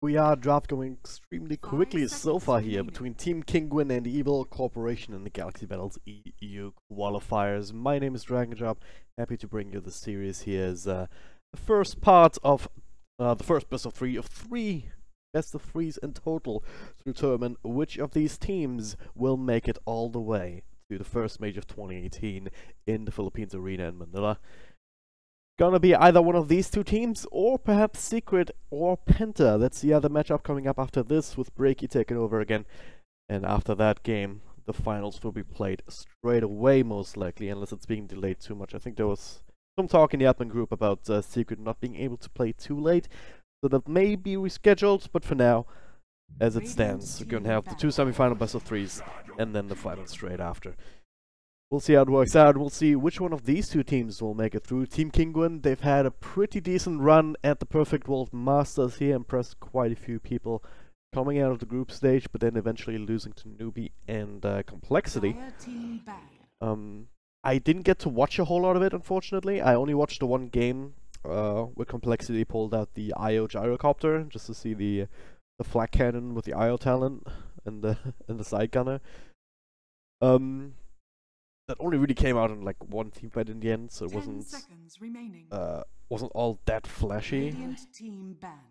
We are draft going extremely quickly so far here between Team Kinguin and the Evil Corporation in the Galaxy Battles EU qualifiers. My name is DragonJob, happy to bring you the series here as the first part of the first best of three best of threes in total to determine which of these teams will make it all the way to the first major of 2018 in the Philippines Arena in Manila. Gonna be either one of these two teams, or perhaps Secret or Penta. That's the other matchup coming up after this, with Breaky taking over again. And after that game, the finals will be played straight away, most likely, unless it's being delayed too much. I think there was some talk in the admin group about Secret not being able to play too late, so that may be rescheduled, but for now, as it stands, we're gonna have the two semi-final best of threes, and then the final straight after. We'll see how it works out. We'll see which one of these two teams will make it through. Team Kinguin, they've had a pretty decent run at the Perfect World Masters here, impressed quite a few people coming out of the group stage, but then eventually losing to Newbie and Complexity. I didn't get to watch a whole lot of it, unfortunately. I only watched the one game where Complexity pulled out the IO gyrocopter just to see the flak cannon with the IO talent and the side gunner. That only really came out in like one team fight in the end, so it wasn't all that flashy.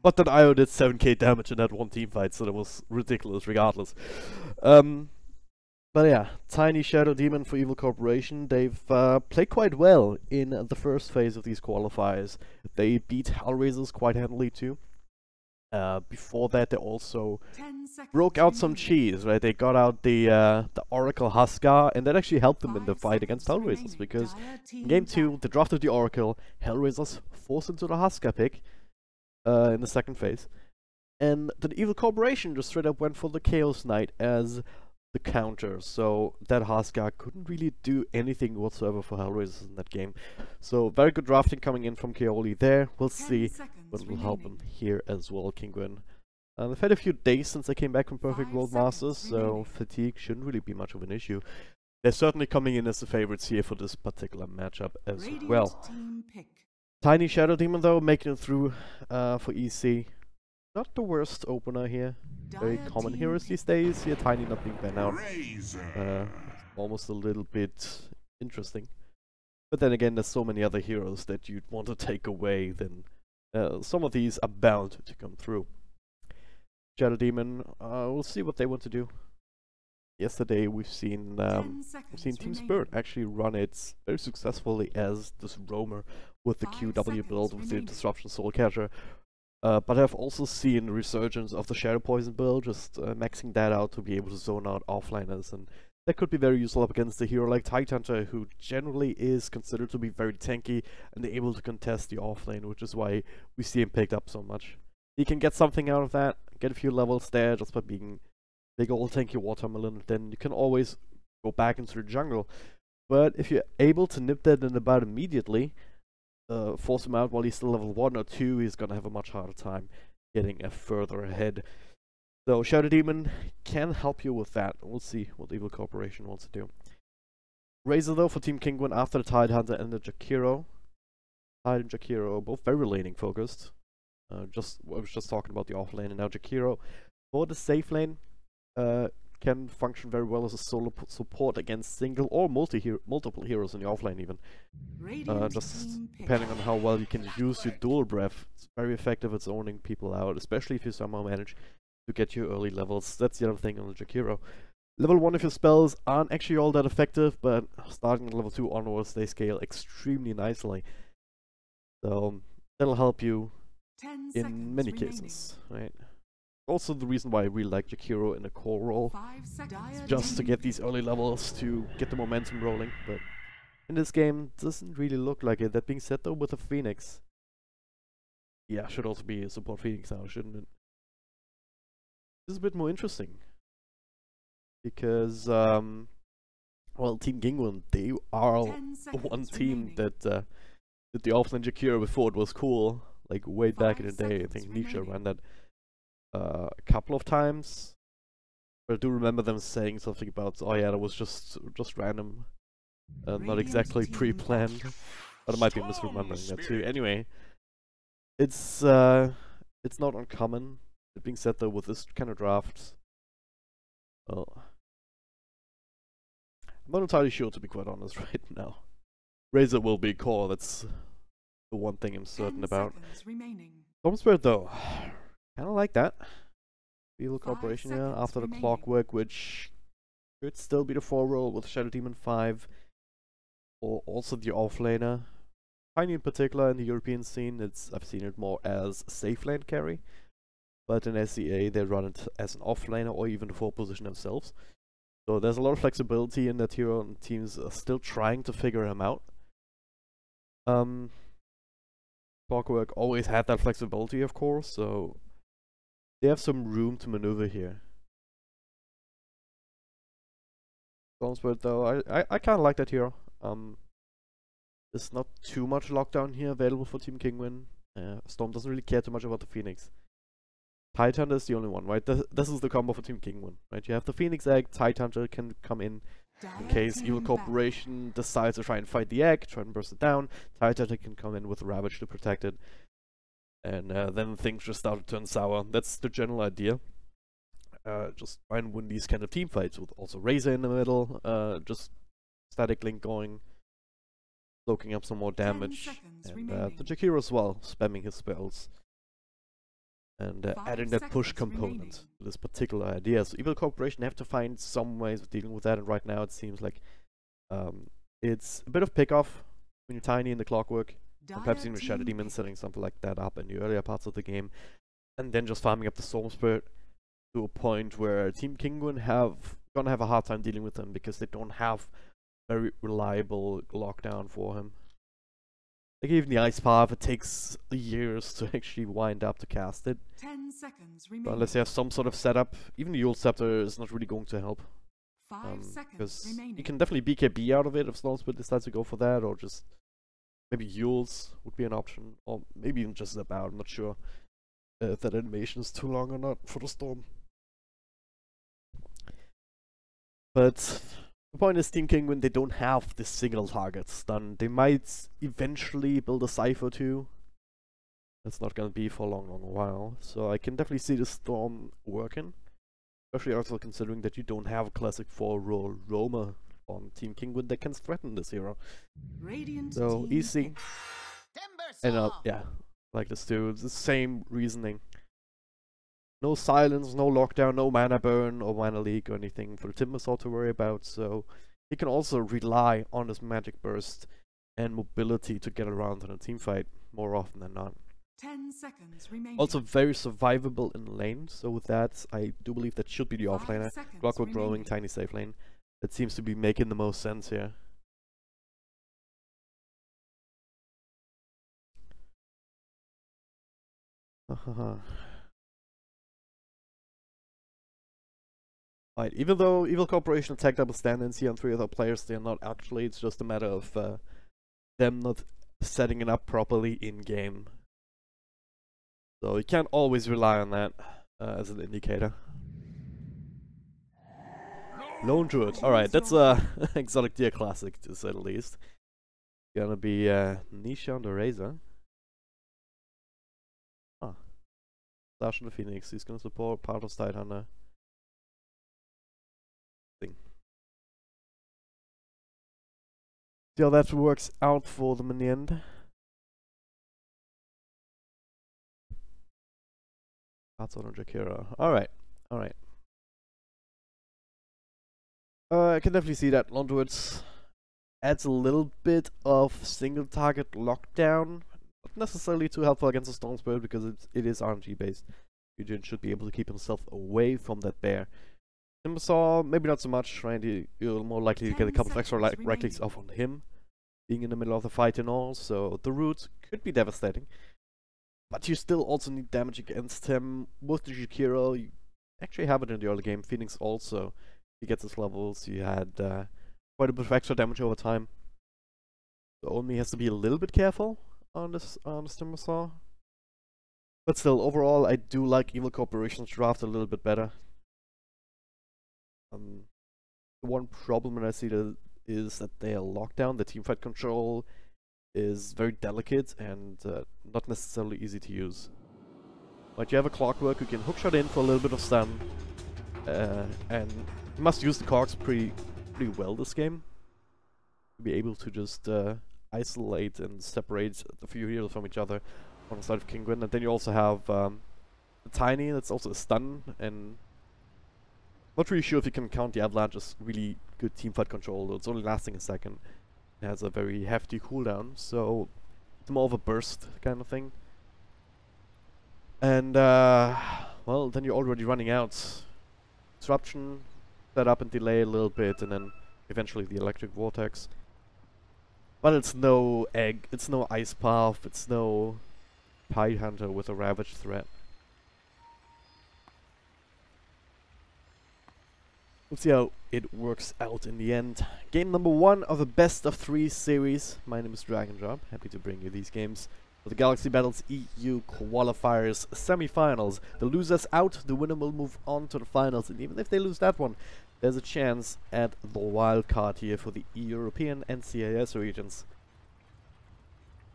But that IO did 7k damage in that one team fight, so that was ridiculous regardless. But yeah, Tiny Shadow Demon for Evil Corporation. They've played quite well in the first phase of these qualifiers. They beat Hellraisers quite handily too. Before that, they also broke out some cheese, right? They got out the Oracle Huskar, and that actually helped them in the fight against Hellraisers, because in Game 2, they drafted the Oracle, Hellraisers forced into the Huskar pick in the second phase, and the Evil Corporation just straight up went for the Chaos Knight as the counter, so that Huskar couldn't really do anything whatsoever for Hellraisers in that game. So very good drafting coming in from Kaoli there. We'll see what will help them here as well, Kinguin. They've had a few days since they came back from Perfect World Masters, so fatigue shouldn't really be much of an issue. They're certainly coming in as the favorites here for this particular matchup as well. Tiny Shadow Demon though, making it through for EC. Not the worst opener here. Very common heroes these days. Here, Tiny not being banned out. Almost a little bit interesting. But then again, there's so many other heroes that you'd want to take away, then some of these are bound to come through. Shadow Demon, we'll see what they want to do. Yesterday we've seen Team Spirit actually run it very successfully as this roamer with the QW build with the Disruption Soulcatcher. But I've also seen the resurgence of the Shadow Poison build, just maxing that out to be able to zone out offliners, and that could be very useful up against a hero like Tidehunter, who generally is considered to be very tanky and able to contest the offlane, which is why we see him picked up so much. He can get something out of that, get a few levels there just by being big old tanky watermelon, then you can always go back into the jungle. But if you're able to nip that in the bud immediately, force him out while he's still level 1 or 2, he's gonna have a much harder time getting further ahead. So Shadow Demon can help you with that. We'll see what Evil Corporation wants to do. Razor though for Team Kinguin after the Tidehunter and the Jakiro. Tide and Jakiro both very laning focused. I was just talking about the off lane, and now Jakiro for the safe lane can function very well as a solo support against single or multiple heroes in the offlane even. Just depending on how well you can use your dual breath, it's very effective at zoning people out, especially if you somehow manage to get your early levels. That's the other thing on the Jakiro. Level 1 of your spells aren't actually all that effective, but starting at level 2 onwards, they scale extremely nicely. So that'll help you in many cases, right? Also the reason why I really like Jakiro in a core role, just to get these early levels to get the momentum rolling, but in this game doesn't really look like it. That being said though, with a Phoenix, yeah, should also be a support Phoenix now, shouldn't it? This is a bit more interesting, because well, Team Kinguin, they are the one team that did the offlane Jakiro before it was cool, like way back in the day. I think Nisha ran that a couple of times, but I do remember them saying something about, oh yeah, that was just random, not exactly pre-planned, but I might be misremembering that too. Anyway, it's not uncommon That being said though, with this kind of draft, well, I'm not entirely sure to be quite honest right now. Razor will be core, that's the one thing I'm certain about. Stormspirit though, kinda like that. Evil Corporation here after the Clockwork, which could still be the 4 role with Shadow Demon 5, or also the offlaner. Tiny in particular in the European scene, I've seen it more as safe lane carry, but in SEA they run it as an offlaner or even the 4 position themselves. So there's a lot of flexibility in that hero, and teams are still trying to figure him out. Clockwork always had that flexibility, of course, so they have some room to maneuver here. Stormspirit though, I kinda like that hero. There's not too much lockdown here available for Team Kinguin. Storm doesn't really care too much about the Phoenix. Tidehunter is the only one, right? This is the combo for Team Kinguin, right? You have the Phoenix Egg, Tidehunter can come in case Evil Corporation decides to try and fight the egg, try and burst it down. Tidehunter can come in with Ravage to protect it. And then things just start to turn sour. That's the general idea. Just try and win these kind of team fights with also Razor in the middle, just static link going, soaking up some more damage, and the Jakiro as well, spamming his spells, and adding that push component to this particular idea. So Evil Corporation have to find some ways of dealing with that, and right now it seems like it's a bit of pick-off when you're Tiny in the Clockwork, and perhaps even with Shadow Demon setting something like that up in the earlier parts of the game, and then just farming up the Stormspirit to a point where Team Kinguin gonna have a hard time dealing with them because they don't have very reliable lockdown for him. Like even the Ice Path, it takes years to actually wind up to cast it. 10 seconds remaining. But unless you have some sort of setup, even the Yule Scepter is not really going to help. 5 seconds Because remaining. you can definitely BKB out of it if Stormspirit decides to go for that, or just maybe Yules would be an option, or maybe even just zap out. I'm not sure if that animation is too long or not for the Storm. But the point is, Team Kinguin, they don't have this single target stun. They might eventually build a Cypher too. That's not gonna be for a long while. So I can definitely see the Storm working. Especially also considering that you don't have a classic 4-role roamer on Team Kinguin that can threaten this hero. Radiant So team easy. And yeah, like this too. It's the same reasoning. No silence, no lockdown, no mana burn or mana leak or anything for the Timbersaw to worry about, so he can also rely on his magic burst and mobility to get around in a team fight more often than not. 10 seconds remaining. Also very survivable in lane, so with that I do believe that should be the 5 offlaner. seconds Clockwork remaining. growing, Tiny safe lane. That seems to be making the most sense here. Right, even though Evil Corporation attacked up a stand-ins here on 3 other players, they're not actually, it's just a matter of them not setting it up properly in-game. So you can't always rely on that as an indicator. Lone Druid, alright, that's a exotic deer classic to say the least. Gonna be Nisha on the Razor. Ah. Slash on the Phoenix, he's gonna support part of Tidehunter. See how that works out for them in the end. That's on Jakira. Alright, alright. I can definitely see that. Lone Druids adds a little bit of single target lockdown. Not necessarily too helpful against the Stormspirit because it is RNG based. Eugene should be able to keep himself away from that bear. Timbersaw, maybe not so much, right? You're more likely to get a couple of extra right clicks off on him, being in the middle of the fight and all, so the root could be devastating. But you still also need damage against him. With the Jakiro, you actually have it in the early game. Phoenix also, he gets his levels, he had quite a bit of extra damage over time. So only has to be a little bit careful on this Timbersaw. But still, overall, I do like Evil Corporation's draft a little bit better. The one problem that I see is that they are locked down. The teamfight control is very delicate and not necessarily easy to use. But you have a Clockwork who can hookshot in for a little bit of stun. And you must use the cogs pretty well this game. To be able to just isolate and separate the few heroes from each other on the side of Kinguin. And then you also have the Tiny, that's also a stun, and not really sure if you can count the Avalanche as really good teamfight control, though it's only lasting a second. It has a very hefty cooldown, so it's more of a burst kind of thing. And well, then you're already running out. Disruption, set up and delay a little bit, and then eventually the Electric Vortex. But it's no Egg, it's no Ice Path, it's no Tide Hunter with a Ravage threat. We'll see how it works out in the end. Game number 1 of a best of 3 series. My name is Dragonjob, happy to bring you these games. For the Galaxy Battles EU Qualifiers Semifinals. The losers out, the winner will move on to the finals, and even if they lose that one, there's a chance at the wild card here for the European and CIS regions.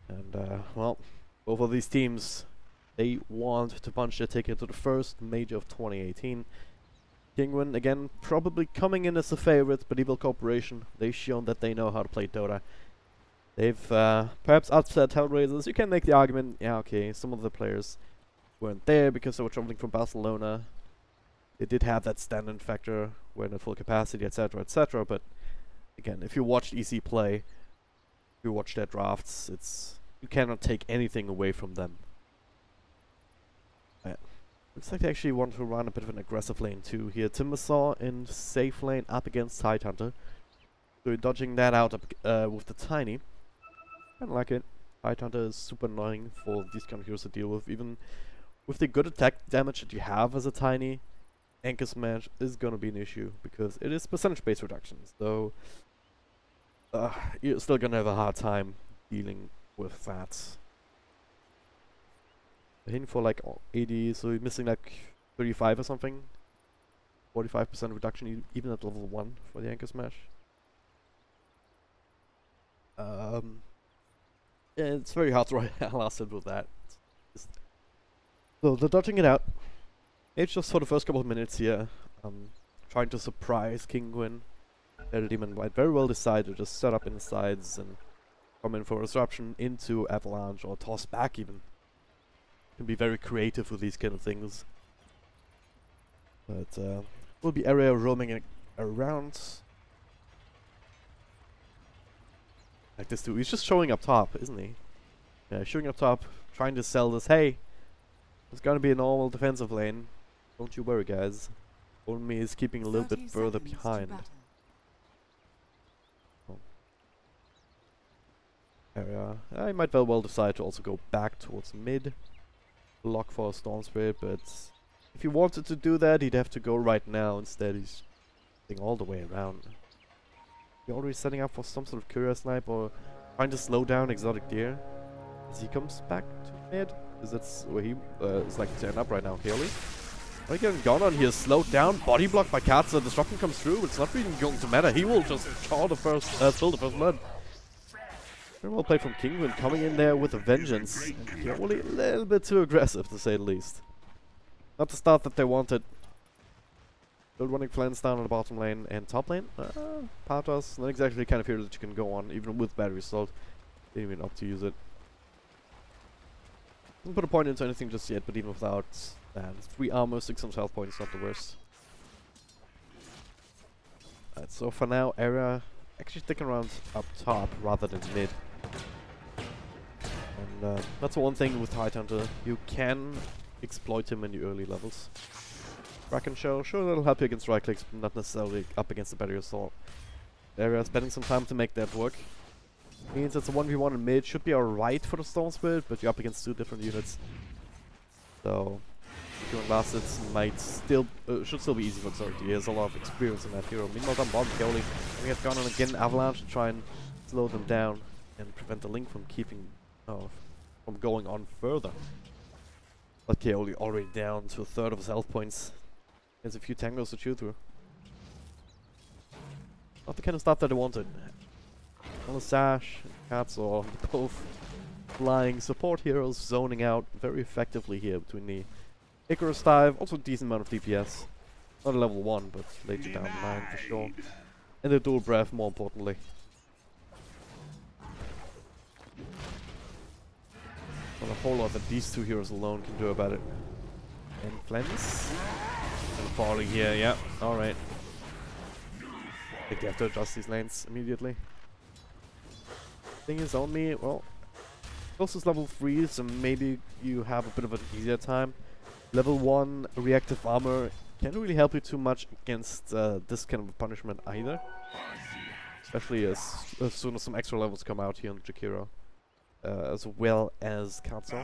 And well, both of these teams, they want to punch their ticket to the first major of 2018. Kinguin, again, probably coming in as a favorite, but Evil Corporation, they've shown that they know how to play Dota. They've perhaps upset Hellraisers. You can make the argument, yeah, okay, some of the players weren't there because they were traveling from Barcelona. They did have that stand-in factor, weren't at full capacity, etc., but again, if you watched EC play, if you watch their drafts, you cannot take anything away from them. Looks like they actually want to run a bit of an aggressive lane too here. Timbersaw in safe lane up against Tidehunter. So you're dodging that out with the Tiny. I don't like it. Tidehunter is super annoying for these kind of heroes to deal with. Even with the good attack damage that you have as a Tiny, Anchor Smash is gonna be an issue because it is percentage-based reductions. So you're still gonna have a hard time dealing with that. Hitting for like 80, so you're missing like 35 or something. 45% reduction even at level 1 for the Anchor Smash. Yeah, it's very hard to last hit with that. So they're dodging it out. It's just for the first couple of minutes here. Trying to surprise Kinguin. The Demon might very well decide to just set up in the sides and come in for a disruption into Avalanche or toss back even. Can be very creative with these kind of things. But will be area roaming around. Like this too. He's just showing up top, isn't he? Yeah, showing up top, trying to sell this. Hey, it's gonna be a normal defensive lane. Don't you worry, guys. Only is keeping a little bit further behind. Oh. Area. I might very well decide to also go back towards mid. Lock for a Storm Spirit, but if he wanted to do that, he'd have to go right now. Instead, he's going all the way around. You're already setting up for some sort of Courier Snipe or trying to slow down Exotic Deer as he comes back to mid. Because that's where he is like to end up right now. Kaoli. Are you getting gone on here? Slowed down, body blocked by Katza. Disruption comes through. It's not really going to matter. He will just chaw the first, spill the first blood. Very well played from Kinguin, coming in there with a vengeance. And only a little bit too aggressive, to say the least. Not the start that they wanted. Still running Flans down on the bottom lane and top lane. Patos, not exactly the kind of hero that you can go on, even with battery assault. Didn't even opt to use it. Didn't put a point into anything just yet, but even without that, 3 armor, 600 health points, not the worst. Alright, so for now, Era actually sticking around up top rather than mid. And that's one thing with Tidehunter. You can exploit him in the early levels. Kraken Shell, sure that'll help you against right clicks, but not necessarily up against the battery assault. Area spending some time to make that work. Means it's a 1v1 in mid, should be alright for the Storm Spirit, but you're up against 2 different units. So, doing last hits might still, should still be easy for Exotic. He has a lot of experience in that hero. Meanwhile, down bottom, Kaoli gets gone on again, Avalanche to try and slow them down and prevent the Link from keeping, from going on further. But Kaoli already down to a third of his health points. There's a few tangles to chew through. Not the kind of stuff that I wanted. On the Sash, Cats both flying support heroes zoning out very effectively here between the Icarus dive, also a decent amount of DPS. Not a level 1, but later down the line for sure. And the dual breath, more importantly. Not a whole lot that these two heroes alone can do about it. And Flens. And falling here, yeah, alright. I think they have to adjust these lanes immediately. Thing is only, well, closest level 3, so maybe you have a bit of an easier time. Level 1 reactive armor can't really help you too much against this kind of punishment either. Especially as soon as some extra levels come out here on Jakiro. As well as Katsu.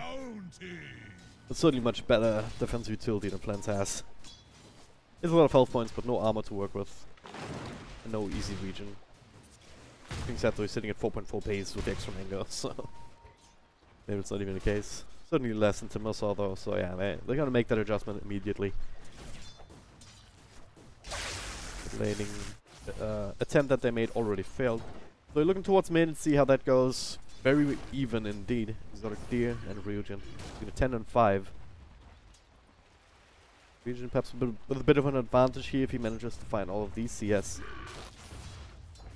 It's certainly much better defensive utility than Flens has. There's a lot of health points, but no armor to work with. And no easy region. Being said though, he's sitting at 4.4 pace with the extra mango, so maybe it's not even the case. Certainly less than Timursaw though, so yeah, they're gonna make that adjustment immediately. The laning attempt that they made already failed. So you're looking towards mid and see how that goes. Very even indeed. Exotic Deer and Ryujin. Between 10 and 5. Ryujin perhaps with a bit of an advantage here if he manages to find all of these CS.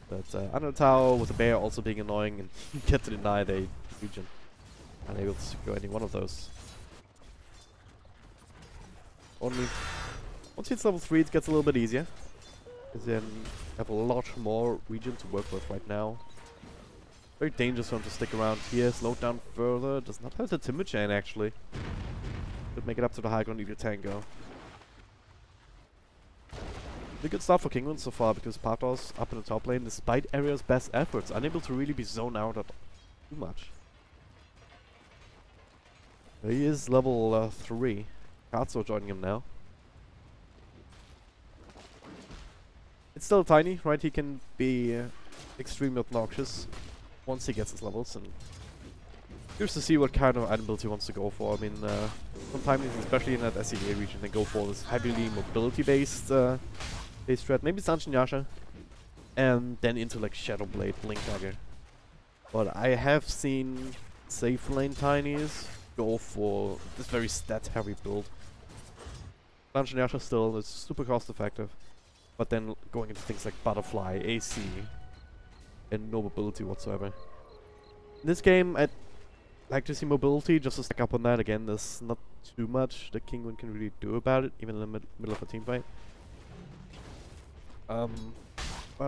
But Undertow with the bear also being annoying and get to deny the Ryujin. Unable to secure any one of those. Only once he hits level 3 it gets a little bit easier. Because then you have a lot more region to work with right now. Very dangerous for him to stick around here, slowed down further, does not have the timber chain actually. Could make it up to the high ground either tango. A good start for Kinguin so far because Patos up in the top lane despite Aria's best efforts, unable to really be zoned out at too much. He is level 3. Katsu joining him now. It's still tiny, right? He can be extremely obnoxious once he gets his levels, and curious to see what kind of item build he wants to go for. I mean, sometimes, especially in that SCA region, they go for this heavily mobility-based strat. Maybe Sanshin Yasha, and then into like Shadow Blade, Blink Dagger. But I have seen safe lane tinies go for this very stat-heavy build. Sanshin Yasha still is super cost-effective, but then going into things like Butterfly, AC, and no mobility whatsoever. In this game, I'd like to see mobility just to stack up on that. Again, there's not too much that Kinguin can really do about it, even in the middle of a team fight. Well,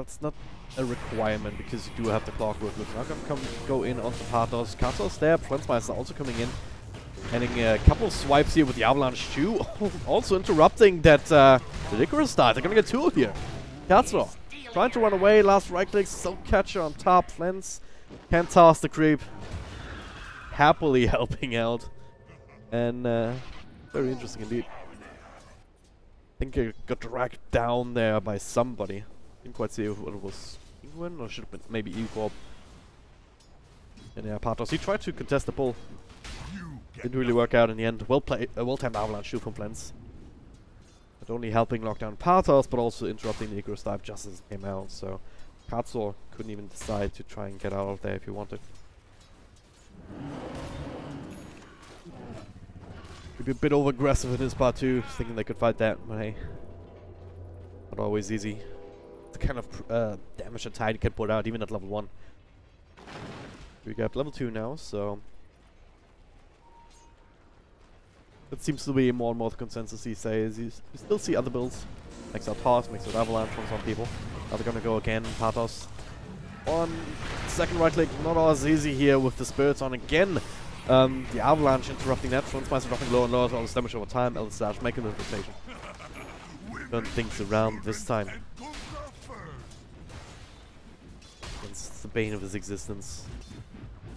it's not a requirement because you do have the clockwork. Look, now gonna go in onto Patos. Katsu's there, Flensmeister also coming in. Getting a couple of swipes here with the Avalanche too. Also interrupting that the Icarus start. They're gonna get 2 here. Katsu trying to run away, last right click, Soul Catcher on top, Flens can't toss the creep. Happily helping out. And very interesting indeed. I think it got dragged down there by somebody. Didn't quite see what it was. Kinguin, or should have been maybe Corp. And yeah, Patos, he tried to contest the pull. Didn't really work out in the end. Well played, well-timed Avalanche shoot from Flens. Not only helping lock down Patos, but also interrupting the Icarus dive just as it came out. So Katsu couldn't even decide to try and get out of there if he wanted. Could be a bit over-aggressive in his part too, thinking they could fight that, but hey. Not always easy. The kind of damage that Tide can put out, even at level 1. We got level 2 now, so that seems to be more and more the consensus these days. You still see other builds. Makes out Toss, makes out Avalanche from some people. Now they're gonna go again, Patos. On second right click, not as easy here with the Spirits on again. The Avalanche interrupting that, Flensmeister dropping lower and lower, all this damage over time, Elsash making the rotation. Turn things around this time. It's the bane of his existence.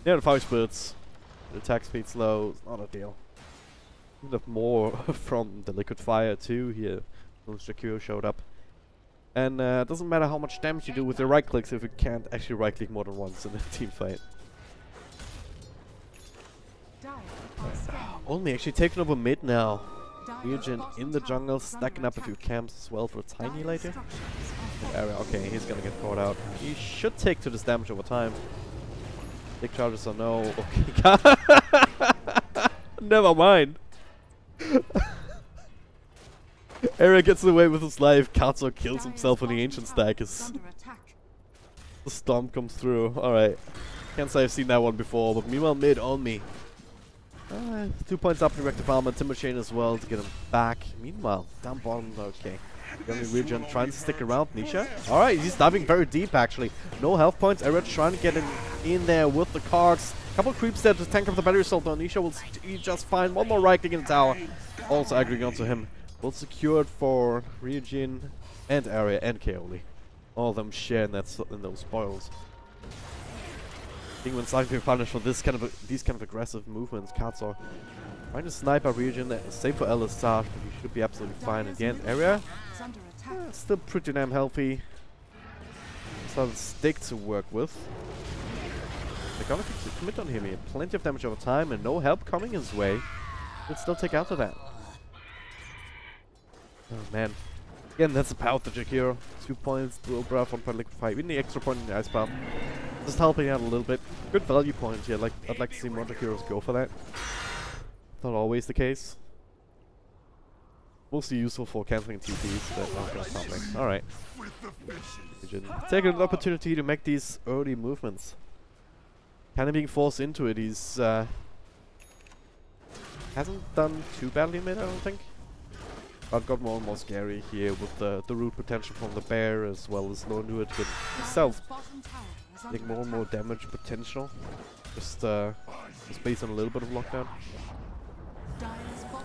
Yeah, the 5 Spirits. The attack speed slow, it's not a deal. Could have more from the Liquid Fire too here, once Jakiro showed up. And it doesn't matter how much damage you do with your right clicks if you can't actually right click more than once in a team fight. Only actually taking over mid now. Ryujin in the jungle, stacking up a few camps as well for Tiny later. Area, okay, he's gonna get caught out. He should take to this damage over time. Big charges or no. Okay. Never mind. Area gets away with his life. Katsu kills himself in the ancient stack as Under attack. the storm comes through. Alright. Can't say I've seen that one before, but meanwhile mid on me. 2 points up to Reactive Armor, Timber Chain as well to get him back. Meanwhile, down bottom, okay. Young Region trying to stick around Nisha. Alright, he's diving very deep actually. No health points. Eret trying to get in there with the cards. Couple creeps there to tank up the battery assault. Nisha will just find one more right click in the tower. Also aggroing onto him. Well secured for Ryujin and Area and Kaoli. All of them share in those spoils. Kinguin's likely to be punished for these kind of aggressive movements. Katsu trying to snipe our region, save for Alistar, but he should be absolutely fine at the end. Area still pretty damn healthy. So stick to work with. They're gonna commit on him here. Plenty of damage over time and no help coming his way. He'll still take out of that. Oh man. Again, that's the power of the Jakiro. 2 points, dual breath, 1 point liquefy. Even the extra point in the ice path. Just helping out a little bit. Good value point here. I'd like to see more Jakiros go for that. Not always the case. Mostly useful for cancelling TPs, but not gonna stop me. Alright. Taking an opportunity to make these early movements. Kinda being forced into it. He's hasn't done too badly mid, I don't think. But got more and more scary here with the root potential from the bear as well as no new it with itself. Getting more and more damage potential. Just based on a little bit of lockdown.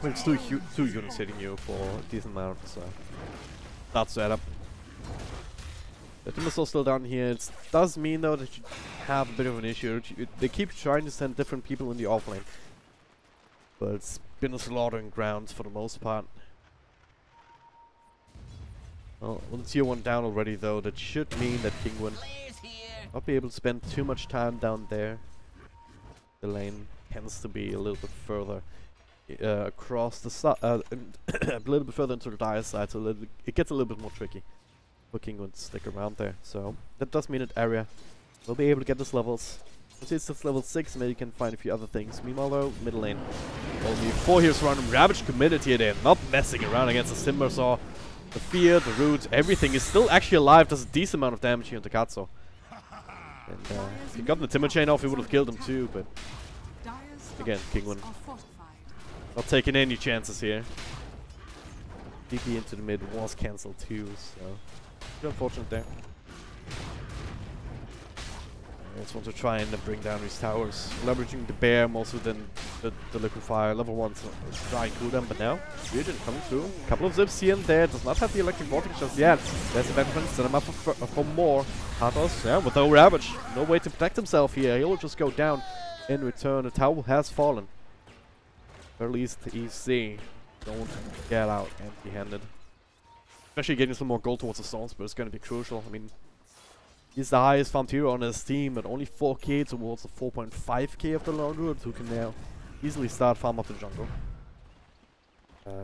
But it's two units hitting you for a decent amount, so that's set up. The team is still down here. It does mean though that you have a bit of an issue. They keep trying to send different people in the offlane, but it's been a slaughtering ground for the most part. Well, with tier 1 down already though, that should mean that Kinguin not be able to spend too much time down there. The lane tends to be a little bit further across the side, a little bit further into the dire side, so it gets a little bit more tricky for Kinguin to stick around there. So that does mean that Area will be able to get those levels. Once it's just level 6, maybe you can find a few other things. Meanwhile though, middle lane, only 4 heroes around him. Ravage committed here, they're not messing around against the Timbersaw. The fear, the root, everything is still actually alive, does a decent amount of damage here on Katsu. And if he got the Timber Chain off, he would have killed him too, but again, Kinguin not taking any chances here. DP into the mid was cancelled too, so it's unfortunate there. I just want to try and bring down these towers, leveraging the bear more so than the liquefier. Level 1's trying to cool them, but now Ryujin coming through. A couple of zips here and there, does not have the electric vortex just yet. There's a Benjamin, set him up for more. Katos, yeah, with no Ravage. No way to protect himself here. He'll just go down in return. The tower has fallen. Or at least EC don't get out empty-handed. Especially getting some more gold towards the stones, but it's going to be crucial. I mean, he's the highest farmed hero on his team, but only 4k towards the 4.5k of the Lone Druid, who can now easily start farm up the jungle.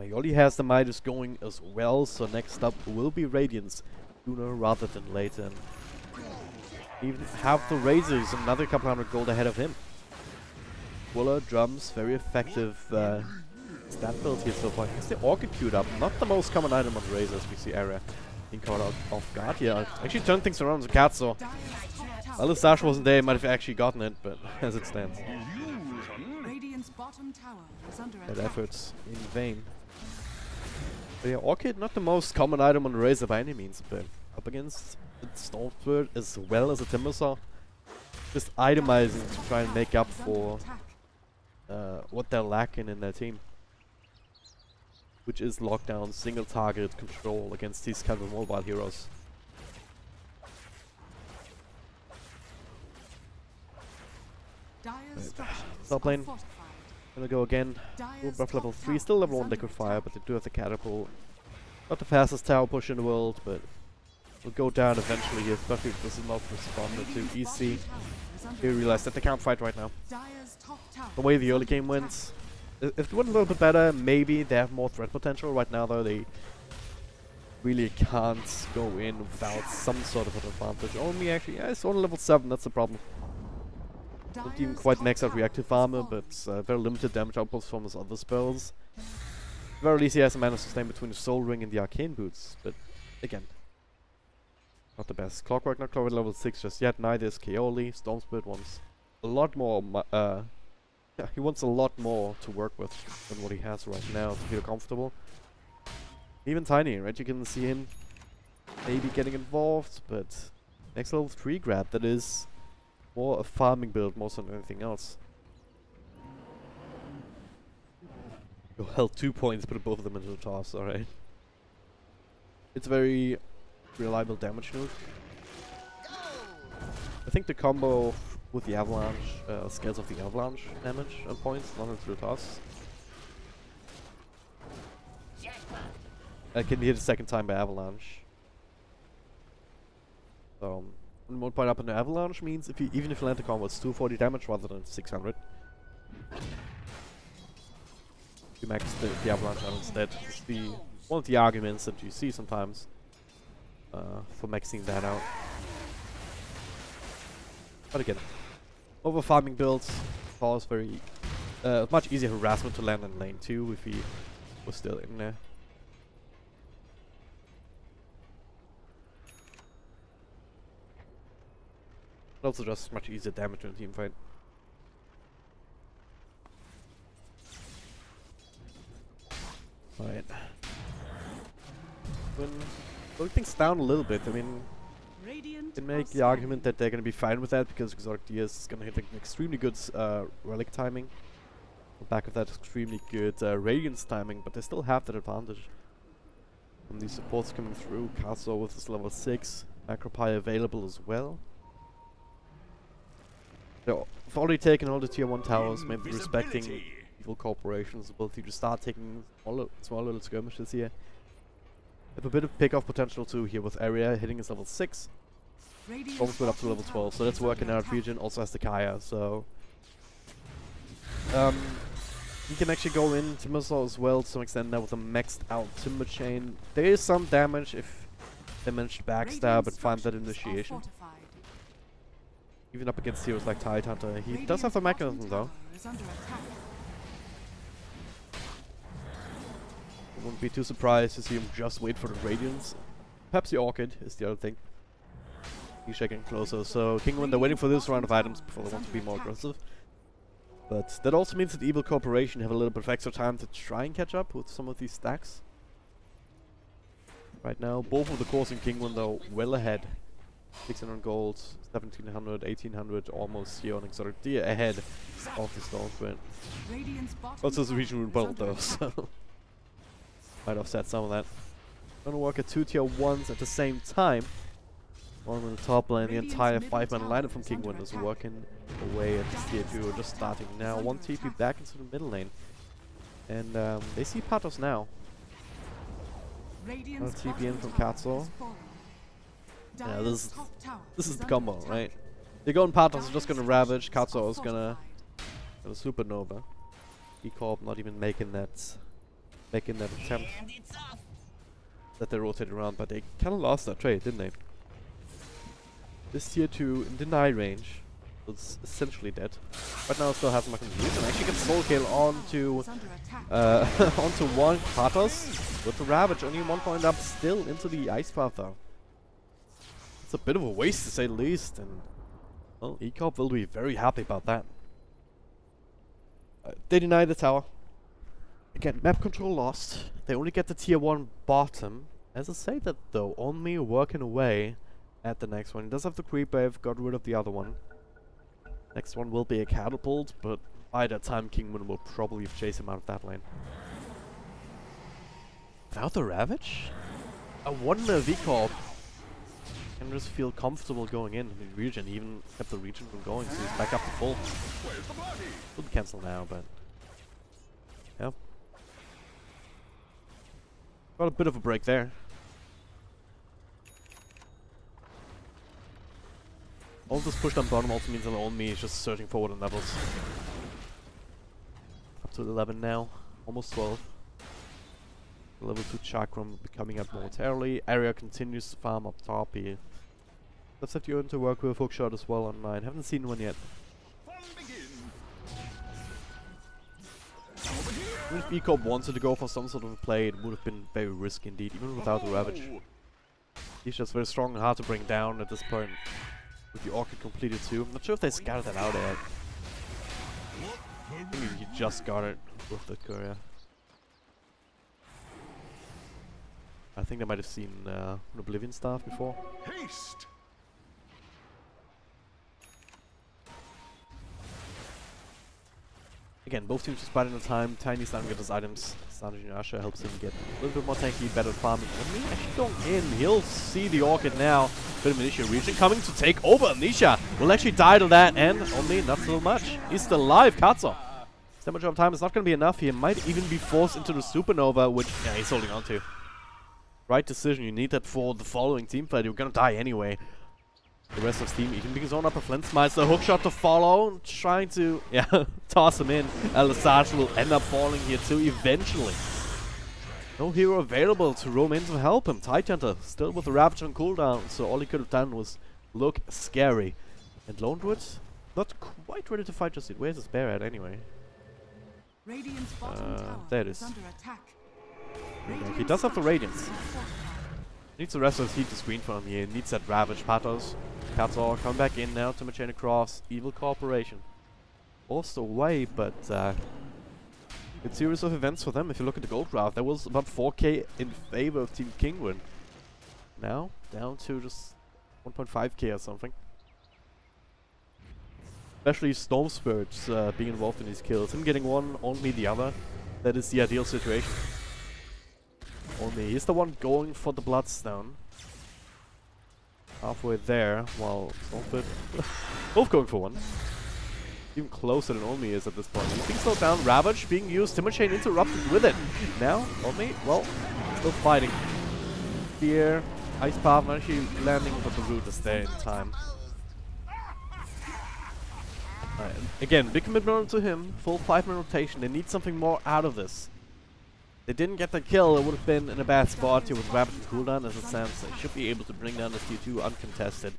He already has the Midas going as well, so next up will be Radiance, sooner rather than later. And even have the Razors another couple hundred gold ahead of him. Wooler, drums, very effective stat build here so far. Has the Orchid queued up, not the most common item on Razors. We see Area being caught out off guard here. Actually turned things around with Katsu. Well, if Sash wasn't there, he might have actually gotten it, but as it stands, that effort's in vain. But yeah, Orchid, not the most common item on the Razor by any means, but up against the Stormsword as well as a Timbersaw. Just itemizing to try and make up for what they're lacking in their team. Which is lockdown, single target control against these kind of mobile heroes. Top lane, gonna go again. Buff level 3, still level 1 liquefier, but they do have the catapult. Not the fastest tower push in the world, but will go down eventually here, especially if this is not responded to EC. They realize that they can't fight right now. The way the early game went, if they went a little bit better, maybe they have more threat potential. Right now though, they really can't go in without some sort of an advantage. Only actually, yeah, it's only level 7, that's the problem. Not even quite max out reactive armor, but very limited damage output from his other spells. very least he has a mana sustain between the Soul Ring and the Arcane Boots, but again, not the best. Clockwork, not Clockwork level 6 just yet, neither is Kaoli. Storm Spirit wants a lot more, yeah, he wants a lot more to work with than what he has right now to feel comfortable. Even Tiny, right? You can see him maybe getting involved, but next level 3 grab, that is more a farming build more than anything else. You held 2 points, put both of them into the toss, alright. It's very reliable damage node. I think the combo with the avalanche scales off the avalanche damage on points, not into the toss. I can hit a second time by avalanche. So 1 point up on the avalanche means if you even if you land the combo, it's 240 damage rather than 600. You max the avalanche out instead. It's one of the arguments that you see sometimes for maxing that out. But again, over farming builds cause very much easier harassment to land in lane 2 if he was still in there. But also just much easier damage in a team fight. Right. When slowing things down a little bit, I mean, you can make the argument that they're going to be fine with that because Exotic Diaz is going to hit like an extremely good relic timing. On the back of that, extremely good Radiance timing, but they still have that advantage. And these supports coming through, Castle with his level 6, Macropie available as well. They've already taken all the tier 1 towers, maybe respecting Evil Corporation's ability to start taking small little skirmishes here. They have a bit of pick-off potential too here with Area hitting his level 6. Almost went up to level 12, so that's working out. Region also has the Kaya, so he can actually go in Timbersaw as well to some extent now with a maxed out Timber Chain. There is some damage if they manage to backstab and find that initiation. Even up against heroes like Tidehunter. He does have the mechanism though. I wouldn't be too surprised to see him just wait for the Radiance. Perhaps the Orchid is the other thing. He's shaking closer, so Kinguin, they're waiting for this round of items before they want to be more aggressive. But that also means that Evil Corporation have a little bit of extra time to try and catch up with some of these stacks. Right now, both of the cores in Kinguin though well ahead. 600 gold, 1700, 1800, almost here on Exotic Deer ahead of the Stone Sprint. Also the region rune bottle though, so might offset some of that. Gonna work at 2 tier 1s at the same time. One on the top lane, the entire 5-man lineup from Kinguin is working away at this tier 2, just starting now. 1 TP back into the middle lane. And they see Patos now. Another TP in from Katsuo. Yeah, this is the combo, right? They go in Patos is just gonna ravage, Katsuo is gonna supernova. Corp not even making that attempt that they rotated around, but they kinda lost that trade, didn't they? This tier 2 in deny range was essentially dead. Right now it still has much contribution. Actually gets soul kill onto onto one Patos with the ravage, only 1 point up still into the ice path though. It's a bit of a waste to say the least, and well, Corp will be very happy about that. They deny the tower. Again, map control lost. They only get the tier 1 bottom. As I say that though, only working away at the next one. He does have the creep wave, got rid of the other one. Next one will be a catapult, but by that time Kinguin will probably chase him out of that lane. Without the Ravage? I wonder V-Corp can just feel comfortable going in the region, even kept the region from going, so he's back up to full. Would cancel now, but yeah. Got a bit of a break there. All this pushed on bottom also means that on me is just surging forward on levels. Up to 11 now, almost 12. Level 2 Chakram coming up momentarily. Area continues to farm up top here. Let's have you in to work with hookshot as well on 9. Haven't seen one yet. Even if E-Corp wanted to go for some sort of a play, it would have been very risky indeed, even without the Ravage. He's just very strong and hard to bring down at this point. With the Orchid completed too. I'm not sure if they scouted that out yet. I think he just got it with the courier. I think they might have seen an Oblivion Staff before. Haste! Again, both teams just biding the time. Tiny starting to get his items. Sanji and Asha helps him get a little bit more tanky, better farming. Only actually going in. He'll see the Orchid now. Bit of Anisha region coming to take over. Anisha will actually die to that, and only not so much. He's still alive. Katsu. His damage of time is not going to be enough. He might even be forced into the Supernova, which yeah, he's holding on to. Right decision. You need that for the following team fight. You're going to die anyway. The rest of his team even being his own up a Flintsmeister. Hookshot to follow. Trying to, yeah, toss him in. Elisage will end up falling here too eventually. No hero available to roam in to help him. Tidehunter still with the Ravage on cooldown. So all he could have done was look scary. And Lone Druid not quite ready to fight just yet. Where's his bear at anyway? Radiant's bottom tower there it is. under attack. He does have the Radiance. Needs the rest of his heat to screen for him here. Needs that Ravage. Patos. Katsu come back in now to chain across. Evil Corporation. Forced away, but it's a series of events for them. If you look at the gold graph, there was about 4k in favor of Team Kinguin. Now, down to just 1.5k or something. Especially Storm Spirits being involved in these kills. Him getting one, only the other. That is the ideal situation. Only he's the one going for the Bloodstone. Halfway there, while Stormfit both going for one. Even closer than Olmi is at this point. He's being slowed down. Ravage being used. Timurchain interrupted with it. Now, Olmi, well, still fighting. Fear, Ice Path, not actually landing, but the root is there in time. Again, big commitment to him. Full 5-man rotation. They need something more out of this. They didn't get the kill, it would have been in a bad spot here with Rapid and cooldown as it stands. They should be able to bring down this tier 2 uncontested.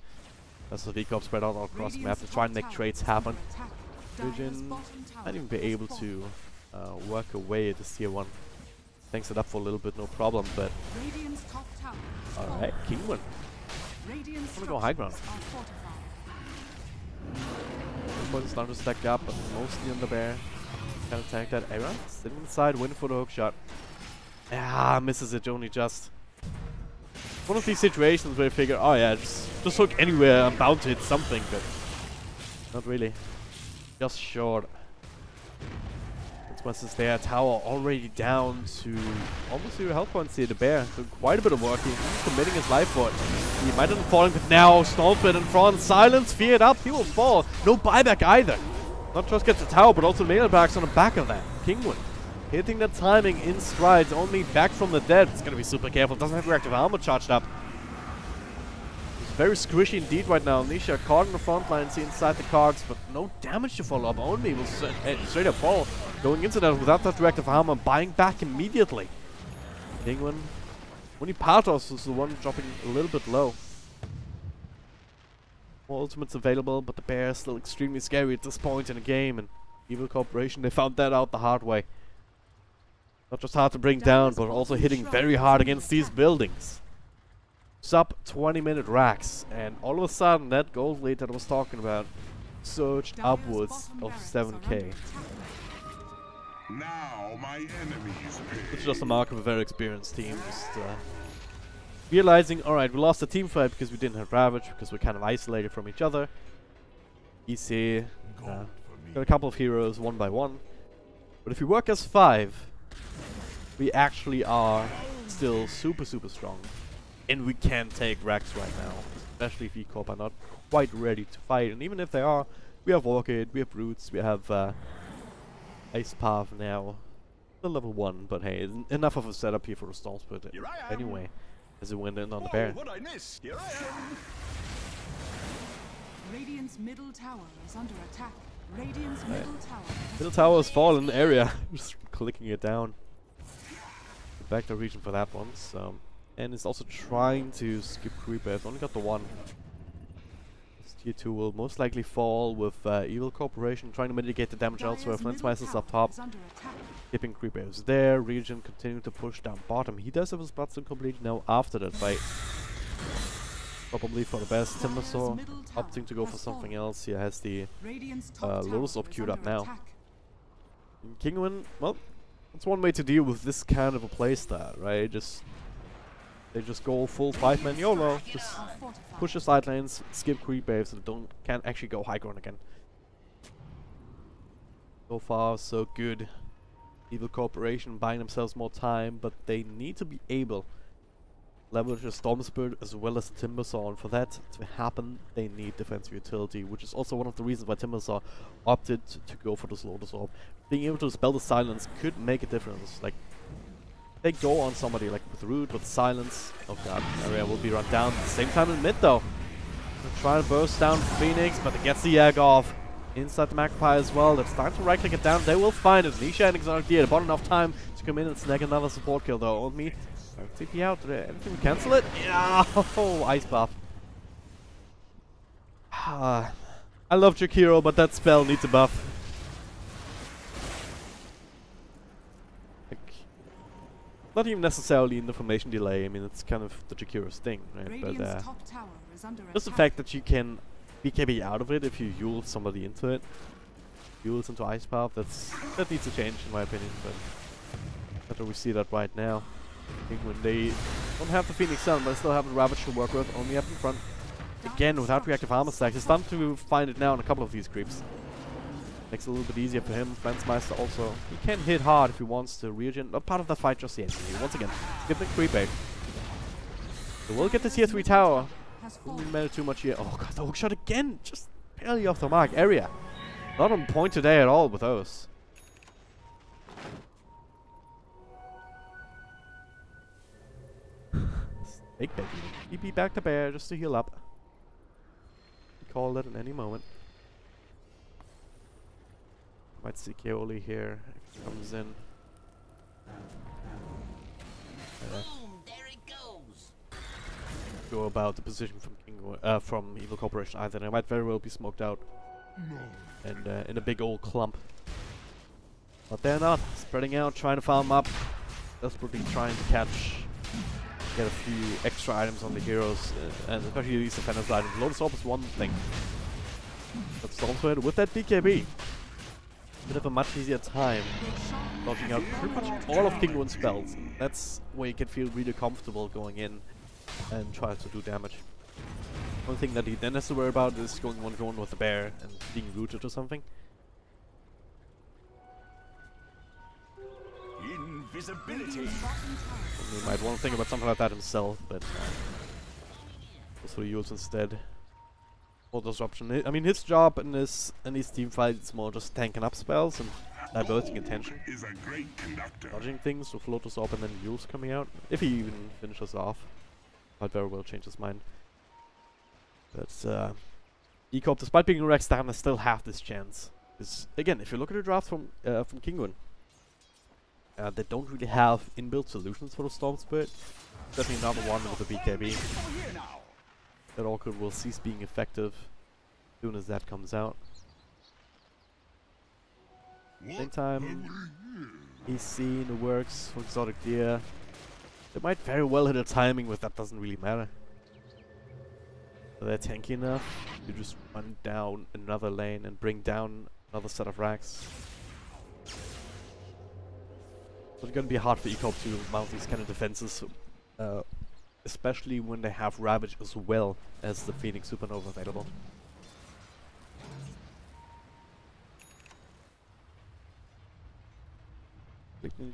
That's the V-Corp spread out all across the map to try and make trades happen. Vision might even be able to work away at this tier 1. Tanks it up for a little bit, no problem, but... Alright, Kinguin. I'm gonna go high ground. Points starting to stack up, but mostly on the bear. Can attack that Era. Sitting inside, waiting for the hook shot. Ah, misses it only just. One of these situations where you figure, oh yeah, just hook anywhere, I'm bound to hit something, but not really. Just short. Flintsmeister's there, tower already down to almost 0 health points here. The bear doing quite a bit of work here. He's committing his life for it. He might have been falling, but now Stormfit in front. Silence, fear it up, he will fall. No buyback either. Not just gets the tower, but also mailbacks on the back of that. Kinguin hitting the timing in strides, only back from the dead. It's gonna be super careful. Doesn't have reactive armor charged up. It's very squishy indeed right now. Nisha caught in the front line, see inside the cards, but no damage to follow up. Only will straight up fall. Going into that without that reactive armor, buying back immediately. Kinguin, only Patos is the one dropping a little bit low. More ultimates available, but the bear is still extremely scary at this point in the game, and Evil Corporation, they found that out the hard way. Not just hard to bring down, but also hitting very hard against these buildings. Sub 20-minute racks, and all of a sudden that gold lead that I was talking about surged upwards of 7k. Now my enemies pay. It's just a mark of a very experienced team. Just realizing, alright, we lost the team fight because we didn't have Ravage, because we're kind of isolated from each other. Easy. Got a couple of heroes one by one. But if we work as 5, we actually are still super strong. And we can take Rex right now. Especially if E-Corp are not quite ready to fight. And even if they are, we have Orchid, we have Roots, we have Ice Path now. Still level 1, but hey, enough of a setup here for the Storm Spirit anyway. As it went in on the bear. What I miss? Here I am. Radiant's middle tower is under attack. Radiant's middle tower. Middle tower has fallen area. Just clicking it down. Back to region for that one. So, and it's also trying to skip creeper. It's only got the one. Tier 2 will most likely fall with Evil Corporation trying to mitigate the damage elsewhere. Flintmeister's up top, keeping creep waves there. Region continuing to push down bottom. He does have his Bloodstone complete now after that fight. Probably for the best. Timbersaw opting to go for something else. He has the Lotus Orb queued up now. And Kinguin, well, that's one way to deal with this kind of a playstyle, right? They just go full 5-man YOLO. Just push the side lanes, skip creep waves, and can't actually go high ground again. So far, so good. Evil Corporation buying themselves more time, but they need to be able to leverage the Storm Spirit as well as the Timbersaw, and for that to happen, they need defensive utility, which is also one of the reasons why Timbersaw opted to go for this Lotus Orb. Being able to dispel the silence could make a difference. Like, they go on somebody like with Root, with Silence. Oh god, area will be run down. At the same time in mid though. They're trying to burst down Phoenix, but it gets the Egg off. Inside the Magpie as well. They're starting to right click it down. They will find it. Nisha and Exotic Deer bought enough time to come in and snag another support kill though. On me. TP out. Anything to cancel it? Yeah. Oh, ice buff. I love Jakiro, but that spell needs a buff. Not even necessarily an information delay. I mean, it's kind of the Jakiro's thing, right? But just the fact that you can BKB out of it if you Yule somebody into it, Yules into Ice Path, that needs to change in my opinion. But better we see that right now. I think when they don't have the Phoenix Sun, but still have the Ravage to work with, only up in front. Again, without reactive armor stacks, he's starting to find it now in a couple of these creeps. Makes it a little bit easier for him. Flensmeister also, he can hit hard if he wants to. Regen, not part of the fight just yet. Once again, skip the creep egg. So we'll get the tier 3 tower. Doesn't matter too much here. Oh god, the hook shot again! Just barely off the mark. Area. Not on point today at all with those. Snake baby. TP back to bear just to heal up. Call that at any moment. Might see Keoli here if he comes in. Boom, there it goes. Go about the position from from Evil Corporation either. They might very well be smoked out and in a big old clump. But they're not spreading out, trying to farm up, desperately trying to get a few extra items on the heroes, and especially these defenders items. Lotus Orb is one thing, but Stormsword with that BKB. Bit of a much easier time knocking out pretty much all of Kinguin's spells. That's where you can feel really comfortable going in and try to do damage. One thing that he then has to worry about is going one-on-one with the bear and being rooted or something. Invisibility. He might want to think about something like that himself, but goes for Yules instead. Or disruption. I mean, his job in these team fights is more just tanking up spells and diverting attention. Is a great conductor. Dodging things with Lotus Orb and then Yules coming out. If he even finishes off. Might very well change his mind. But E-Corp, despite being Rex down, they still have this chance. Because again, if you look at the draft from Kinguin, they don't really have inbuilt solutions for the Storm Spirit. Definitely not the one with the BKB. That Orchid will cease being effective as soon as that comes out. Same time, he's seen the works for Exotic Deer. They might very well hit a timing, but that doesn't really matter. So they're tanky enough to just run down another lane and bring down another set of racks. So it's gonna be hard for E-Corp to mount these kind of defenses. Especially when they have Ravage as well as the Phoenix Supernova available.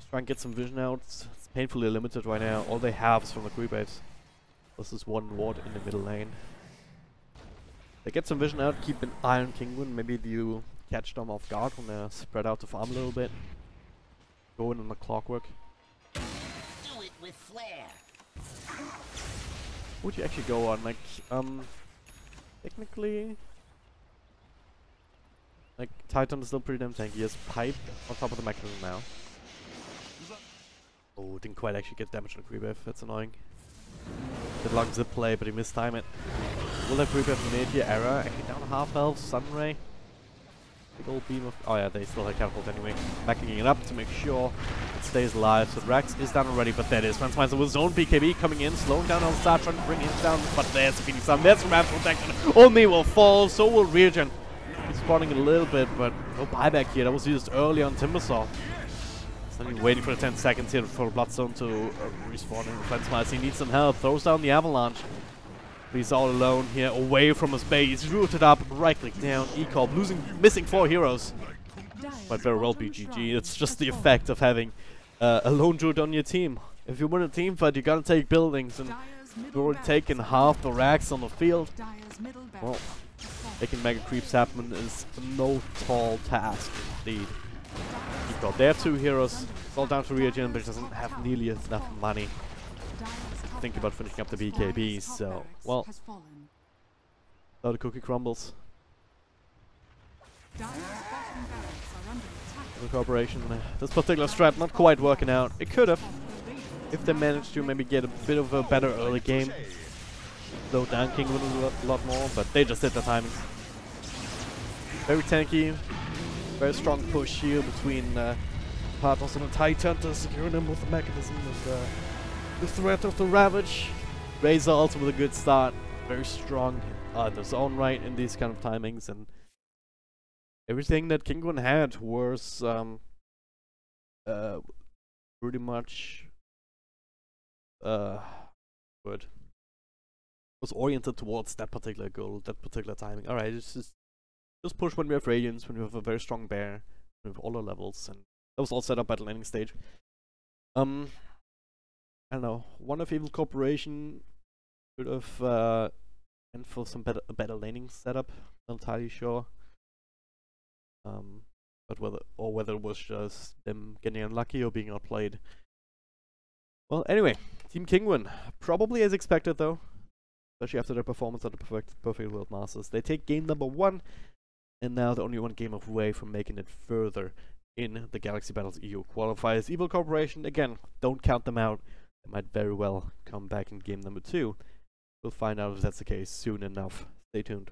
Try and get some vision out. It's painfully limited right now. All they have is from the creep waves. Plus this one ward in the middle lane. They get some vision out, keep an eye on Kinguin. Maybe you catch them off guard when they're spread out to farm a little bit. Go in on the clockwork. Do it with flair. Would you actually go on? Like, technically, like, Titan is still pretty damn tanky. He has Pipe on top of the mechanism now. Oh, didn't quite actually get damage on the creep wave. That's annoying. Did long zip play, but he missed time it. Will they creep up mid here? Era actually down to half health. Sunray. Big old beam of. Oh yeah, they still have catapult anyway. Backing it up to make sure it stays alive. So Drax is down already, but there it is. Transmiser with his own BKB coming in, slowing down on start, trying to bring him down. But there's the Phoenix Sun. There's Ramp protection. Only will fall, so will Regen. He's spawning a little bit, but no buyback here. That was used early on Timbersaw. Only waiting for the 10 seconds here for Bloodstone to respawn in Transmiser. He needs some help. Throws down the Avalanche. He's all alone here, away from his base. He's rooted up, right click down, E-Corp, missing 4 heroes. Might very well be GG. It's just the effect of having a lone druid on your team. If you win a team fight, you gotta take buildings, and you've already taken half the racks on the field. Well, making mega creeps happen is no tall task indeed. E-Corp, they have 2 heroes. It's all down to Regen, but he doesn't have nearly enough money. Think about finishing up the BKB, so, well, now the cookie crumbles. The cooperation, this particular strat not quite working out. It could have, if they managed to maybe get a bit of a better early game. Slow down Kinguin a lot more, but they just hit the timing. Very tanky, very strong push here between partners on a tight hunter, securing them with the mechanism and the threat of the Ravage. Razor also with a good start. Very strong in his own right in these kind of timings, and everything that Kinguin had was pretty much good. Was oriented towards that particular goal, that particular timing. Alright, it's just push when we have Radiance, when we have a very strong bear, we have all our levels, and that was all set up by the landing stage. I don't know, one of Evil Corporation could have went for some better laning setup, not entirely sure. But whether it was just them getting unlucky or being outplayed. Well, anyway, Team Kinguin, probably as expected though, especially after their performance at the Perfect World Masters. They take game number 1, and now they're only 1 game away from making it further in the Galaxy Battles EU qualifiers. Evil Corporation, again, don't count them out. They might very well come back in game number 2. We'll find out if that's the case soon enough. Stay tuned.